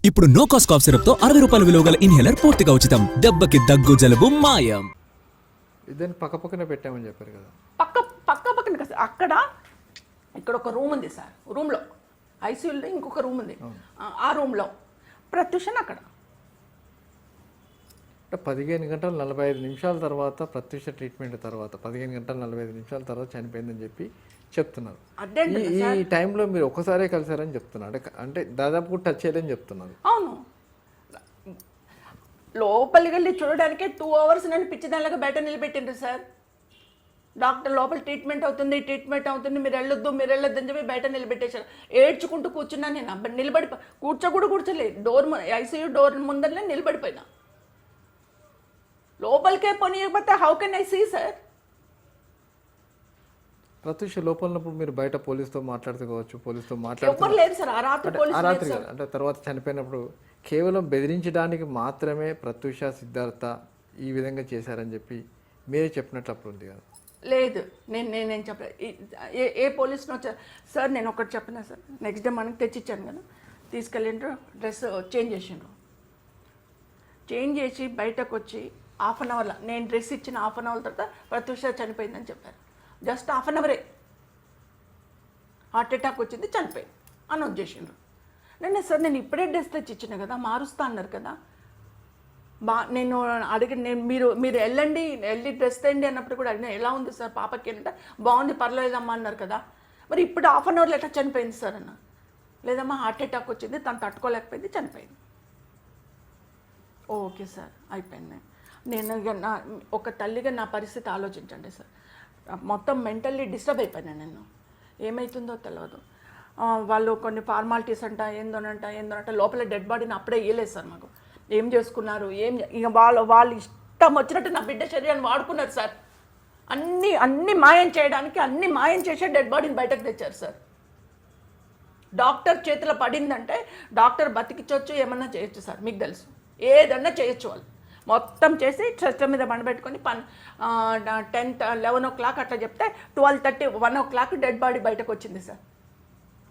ఇప్పుడు no cost cough syrup తో 60 రూపాయల విలువ గల ఇన్హేలర్ పూర్తిగా ఉచితం. దెబ్బకి దగ్గు జలుబు మాయం. ఇద్దరిని పక్క పక్కనే పెట్టామని చెప్పారు కదా. పక్కన కదా అక్కడ ఇక్కడ ఒక రూమ్ ఉంది సార్. రూమ్లో ఐసీయూలో ఇంకొక రూమ్ ఉంది. ఆ రూమ్లో ప్రత్యూషన్ అక్కడ 15 గంటల 45 నిమిషాల తర్వాత ప్రత్యూష ట్రీట్మెంట్ తర్వాత 15 గంటల 45 నిమిషాల తర్వాత చనిపోయిందని చెప్పి చెప్తున్నారు. ఈ టైంలో మీరు ఒక్కసారే కలిసారని చెప్తున్నారు. అంటే దాదాపు టచ్ చేయలేని చెప్తున్నారు. అవును, లోపలికి వెళ్ళి చూడడానికే 2 అవర్స్ నన్ను పిచ్చిదానిలాగా బయట నిలబెట్టిండ్రు సార్. డాక్టర్ లోపల ట్రీట్మెంట్ అవుతుంది మీరు వెళ్ళొద్దు అని చెప్పి బయట నిలబెట్టేశారు. ఏడ్చుకుంటూ కూర్చున్నాను నేను. నిలబడి కూర్చోలేదు. డోర్ ఐసీయూ డోర్ ముందరనే నిలబడిపోయినా. లోపలికే పోనీయకపోతే how can I see sir? Pratyusha లోపలప్పుడు మీరు బయట పోలీసుతో మాట్లాడితే కావచ్చు, పోలీసుతో ఎవరు లేదు సార్. ఆ రాత్రి అంటే తర్వాత చనిపోయినప్పుడు కేవలం బెదిరించడానికి మాత్రమే ప్రత్యూష సిద్ధార్థ ఈ విధంగా చేశారని చెప్పి మీరే చెప్పినట్లు అప్పుడు ఉంది కదా. లేదు, నేను చెప్పలేదు. ఏ పోలీసును వచ్చారు సార్? నేను ఒకటి చెప్పినా సార్. నెక్స్ట్ డే మనకి తెచ్చిచ్చాను కదా, తీసుకెళ్ళిండ్రు, డ్రెస్ చేంజ్ చేసి బయటకు వచ్చి హాఫ్ అన్ అవర్లో, నేను డ్రెస్ ఇచ్చిన హాఫ్ అన్ అవర్ తర్వాత ప్రత్యూష చనిపోయిందని చెప్పారు. జస్ట్ హాఫ్ అన్ అవరే హార్ట్ అటాక్ వచ్చింది, చనిపోయింది అనౌన్స్ చేసిండ్రు. నేను ఇప్పుడే డ్రెస్ తెచ్చి ఇచ్చిన కదా, మారుస్తా అన్నారు కదా. నేను మీరు వెళ్ళి డ్రెస్ తెండి అన్నప్పుడు కూడా అడిగిన ఎలా ఉంది సార్ పాపకి అంటే బాగుంది పర్లేదమ్మా అన్నారు కదా. మరి ఇప్పుడు హాఫ్ అన్ అవర్లో ఎట్లా చనిపోయింది సార్ అన్న. లేదమ్మా హార్ట్ అటాక్ వచ్చింది, తను తట్టుకోలేకపోయింది, చనిపోయింది. ఓకే సార్, అయిపోయింది. నేను ఒక తల్లిగా నా పరిస్థితి ఆలోచించండి సార్. మొత్తం మెంటల్లీ డిస్టర్బ్ అయిపోయినా నేను. ఏమవుతుందో తెలియదు. వాళ్ళు కొన్ని ఫార్మాలిటీస్ ఏందోనంట లోపల డెడ్ బాడీని అప్పుడే ఇవ్వలేదు సార్ మాకు. ఏం చేసుకున్నారు ఇక వాళ్ళు ఇష్టం వచ్చినట్టు నా బిడ్డ శరీరాన్ని వాడుకున్నారు సార్. అన్ని మాయం చేయడానికి అన్ని మాయం చేసే డెడ్ బాడీని బయటకు తెచ్చారు సార్. డాక్టర్ చేతిలో పడిందంటే డాక్టర్ బతికించవచ్చు, ఏమన్నా చేయొచ్చు సార్. మీకు తెలుసు, ఏదన్నా చేయొచ్చు. వాళ్ళు మొత్తం చేసి సిస్టమ్ మీద బండబెట్టుకొని 11 o'clock అట్లా చెప్తే 12:30 1 o'clock డెడ్ బాడీ బయటకు వచ్చింది సార్.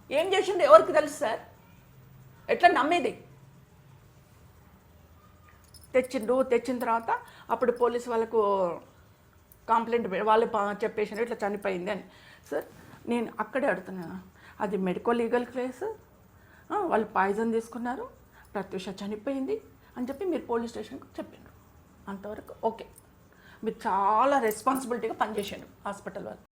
ఏం చేసిండు ఎవరికి తెలుసు సార్? ఎట్లా నమ్మేది? తెచ్చిన తర్వాత అప్పుడు పోలీసు వాళ్ళకు కంప్లైంట్ వాళ్ళు చెప్పేసారు ఇట్లా చనిపోయింది అని. సార్ నేను అక్కడే అడుగుతున్నాను, అది మెడికో లీగల్ కేసు, వాళ్ళు పాయిజన్ తీసుకున్నారు, ప్రత్యూష చనిపోయింది అని చెప్పి మీరు పోలీస్ స్టేషన్కి చెప్పిండ్రు. అంతవరకు ఓకే, మీరు చాలా రెస్పాన్సిబిలిటీగా పనిచేసాడు హాస్పిటల్ వాళ్ళు.